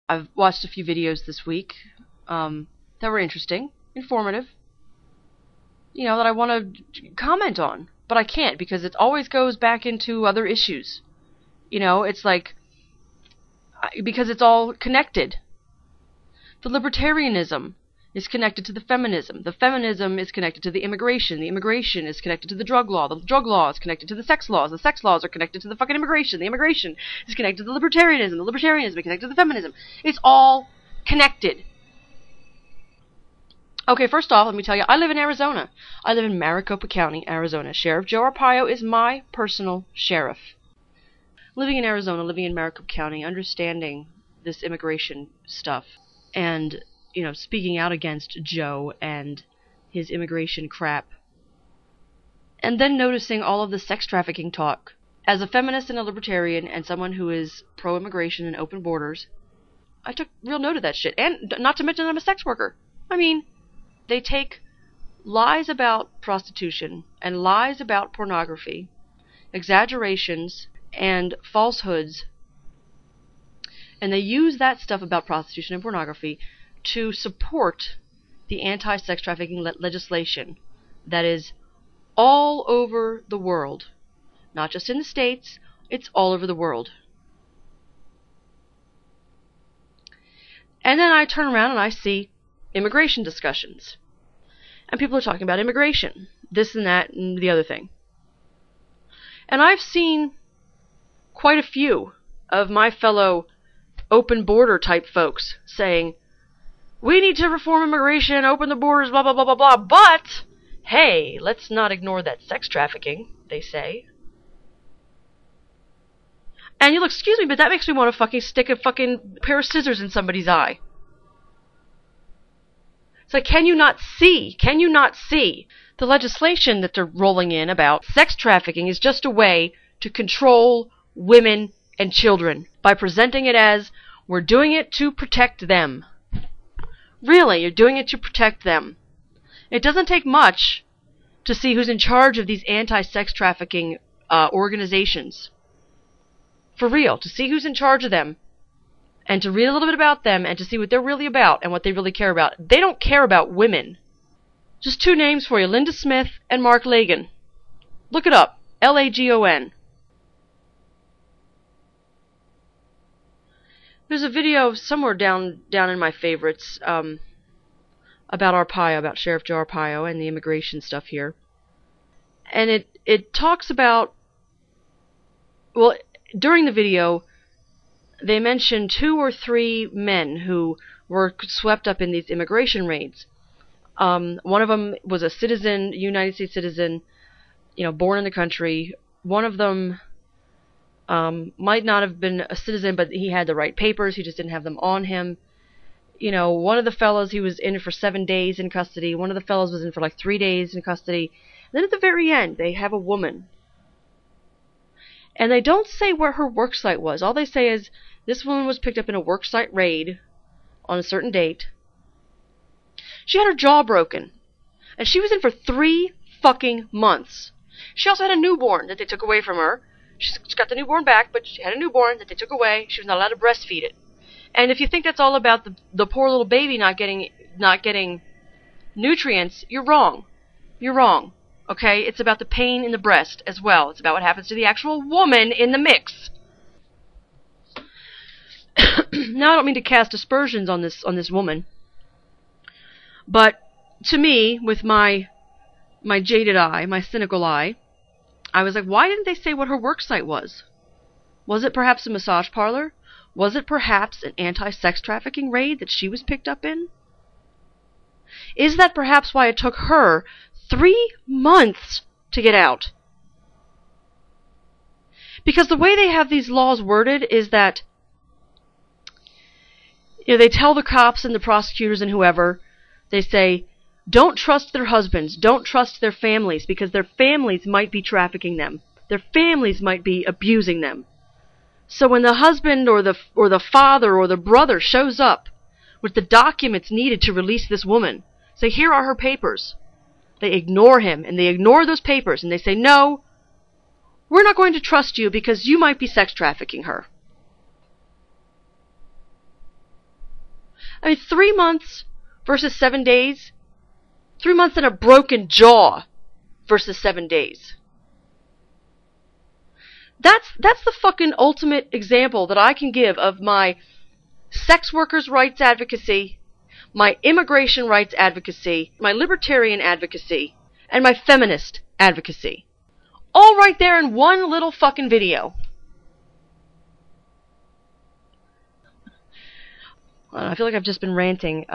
I've watched a few videos this week that were interesting, informative, that I want to comment on. But I can't because it always goes back into other issues. It's like, because it's all connected. The libertarianism is connected to the feminism. The feminism is connected to the immigration. The immigration is connected to the drug law. The drug law is connected to the sex laws. The sex laws are connected to the fucking immigration. The immigration is connected to the libertarianism. The libertarianism is connected to the feminism. It's all connected. Okay, first off, let me tell you, I live in Arizona. I live in Maricopa County, Arizona. Sheriff Joe Arpaio is my personal sheriff. Living in Arizona, living in Maricopa County, understanding this immigration stuff, and, speaking out against Joe and his immigration crap, and then noticing all of the sex trafficking talk. As a feminist and a libertarian and someone who is pro-immigration and open borders, I took real note of that shit. And not to mention I'm a sex worker. I mean, they take lies about prostitution and lies about pornography, exaggerations and falsehoods, and they use that stuff about prostitution and pornography to support the anti-sex trafficking legislation that is all over the world. Not just in the States, it's all over the world. And then I turn around and I see immigration discussions. And people are talking about immigration, this and that and the other thing. And I've seen quite a few of my fellow open border type folks saying, we need to reform immigration, open the borders, blah, blah, blah, blah, blah, but, hey, let's not ignore that sex trafficking, they say. And you'll excuse me, but that makes me want to fucking stick a fucking pair of scissors in somebody's eye. It's like, can you not see? Can you not see? The legislation that they're rolling in about sex trafficking is just a way to control women and children by presenting it as, we're doing it to protect them. Really, you're doing it to protect them. It doesn't take much to see who's in charge of these anti-sex trafficking organizations. For real, to see who's in charge of them, and to read a little bit about them, and to see what they're really about, and what they really care about. They don't care about women. Just two names for you, Linda Smith and Mark Lagon. Look it up, Lagon. There's a video somewhere down in my favorites about Arpaio, about Sheriff Joe Arpaio and the immigration stuff here. And it talks about, well, during the video, they mentioned 2 or 3 men who were swept up in these immigration raids. One of them was a citizen, United States citizen, born in the country. One of them might not have been a citizen, but he had the right papers. He just didn't have them on him. One of the fellows, he was in for 7 days in custody. One of the fellows was in for like 3 days in custody. And then at the very end, they have a woman. And they don't say where her worksite was. All they say is, this woman was picked up in a worksite raid on a certain date. She had her jaw broken. And she was in for 3 fucking months. She also had a newborn that they took away from her. She's got the newborn back, but she had a newborn that they took away. She was not allowed to breastfeed it. And if you think that's all about the poor little baby not getting nutrients, you're wrong. You're wrong. Okay? It's about the pain in the breast as well. It's about what happens to the actual woman in the mix. Now, I don't mean to cast aspersions on this woman, but to me, with my jaded eye, my cynical eye, I was like, why didn't they say what her worksite was? Was it perhaps a massage parlor? Was it perhaps an anti-sex trafficking raid that she was picked up in? Is that perhaps why it took her 3 months to get out? Because the way they have these laws worded is that, they tell the cops and the prosecutors and whoever, they say, don't trust their husbands, don't trust their families, because their families might be trafficking them. Their families might be abusing them. So when the husband or the father or the brother shows up with the documents needed to release this woman, say, here are her papers, they ignore him, and they ignore those papers, and they say, no, we're not going to trust you because you might be sex trafficking her. I mean, 3 months versus 7 days. 3 months and a broken jaw versus 7 days. That's the fucking ultimate example that I can give of my sex workers' rights advocacy, my immigration rights advocacy, my libertarian advocacy, and my feminist advocacy. All right there in one little fucking video. I feel like I've just been ranting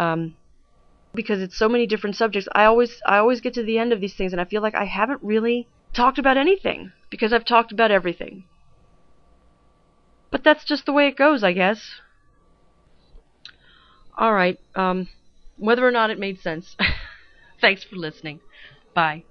because it's so many different subjects. I always get to the end of these things and I feel like I haven't really talked about anything because I've talked about everything. But that's just the way it goes, I guess. All right, whether or not it made sense. Thanks for listening. Bye.